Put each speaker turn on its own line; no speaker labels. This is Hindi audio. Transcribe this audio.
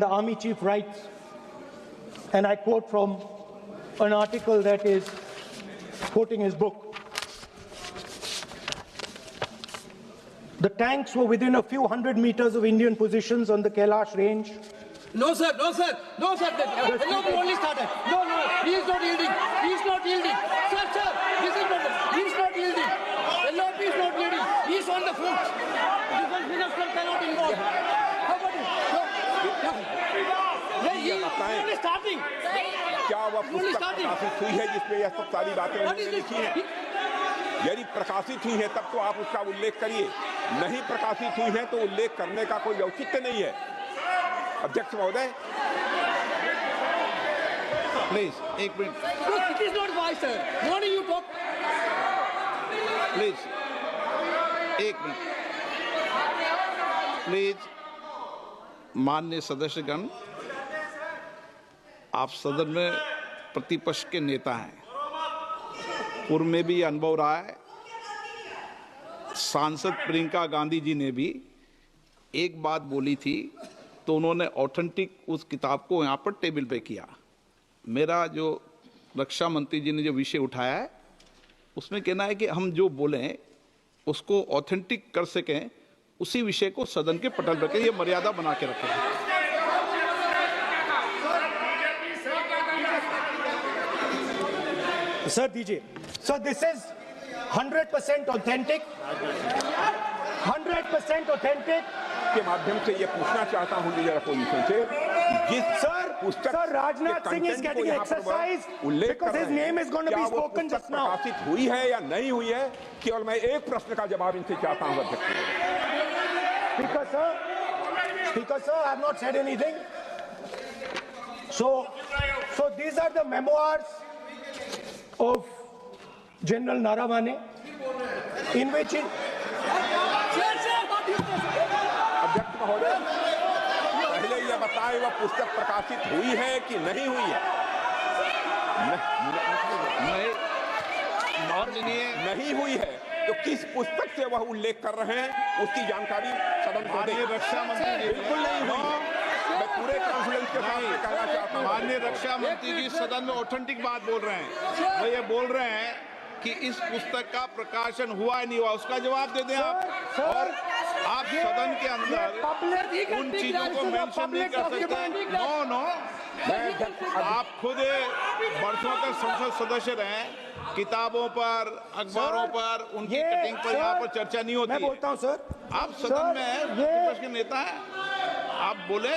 the Army Chief writes, and I quote from an article that is quoting his book, "The tanks were within a few hundred meters of Indian positions on the Kailash range."
No, sir, no, sir, no, sir. No, we only started. No, no, he is not yielding. He is not yielding. Sir, this is not. He is not yielding. The LOP is not yielding. He is on the foot. Defense minister cannot involve. How about it? No. He is only starting.
क्या वह पुस्तक प्रकाशित हुई है जिसमें यह सब सारी बातें उन्होंने लिखी हैं? यदि प्रकाशित हुई है तब तो आप उसका उल्लेख करिए, नहीं प्रकाशित हुई है तो उल्लेख करने का कोई औचित्य नहीं है। अध्यक्ष महोदय,
प्लीज एक minute.
It is not wise, sir. Morning you talk.
Please एक मिनट। प्लीज माननीय सदस्यगण, आप सदन में प्रतिपक्ष के नेता हैं, पूर्व में भी अनुभव रहा है। सांसद प्रियंका गांधी जी ने भी एक बात बोली थी तो उन्होंने ऑथेंटिक उस किताब को यहाँ पर टेबल पे किया। मेरा जो रक्षा मंत्री जी ने जो विषय उठाया है उसमें कहना है कि हम जो बोलें उसको ऑथेंटिक कर सकें, उसी विषय को सदन के पटल पर रखें, ये मर्यादा बना के रखें।
Sir, DJ. So this is 100% authentic. 100% authentic.
के माध्यम से ये पूछना चाहता हूं लीडर अपोजिशन से, जिस पुस्तक
Sir, Rajnath Singh is getting exercise because his name is going to be spoken just now.
प्रकाशित हुई है या नहीं हुई है, केवल मैं एक प्रश्न का जवाब इनसे चाहता हूं अध्यक्ष।
Speaker sir, I have not said anything. So these are the memoirs of General Naravane, in which
अध्यक्ष महोदय, पहले यह बताएं वह पुस्तक प्रकाशित हुई है कि नहीं हुई है? नहीं हुई है तो किस पुस्तक से वह उल्लेख कर रहे हैं उसकी जानकारी सदन को दें।
रक्षा मंत्री
बिल्कुल नहीं हुई है। मैं पूरे कॉन्फिडेंस के साथ कहना चाहता हूं,
माननीय रक्षा मंत्री जी सदन में ऑथेंटिक बात बोल रहे हैं। वो ये बोल रहे हैं कि इस पुस्तक का प्रकाशन हुआ है नहीं हुआ, उसका जवाब दे दें आप। और आप सदन के अंदर उन चीजों को मेंशन नहीं कर सकते। नो, आप खुद वर्षों तक संसद सदस्य रहे, किताबों पर, अखबारों पर, उनकी कटिंग पर यहाँ पर चर्चा नहीं होती।
मैं बोलता हूँ सर,
आप सदन में विपक्ष के नेता हैं, आप बोले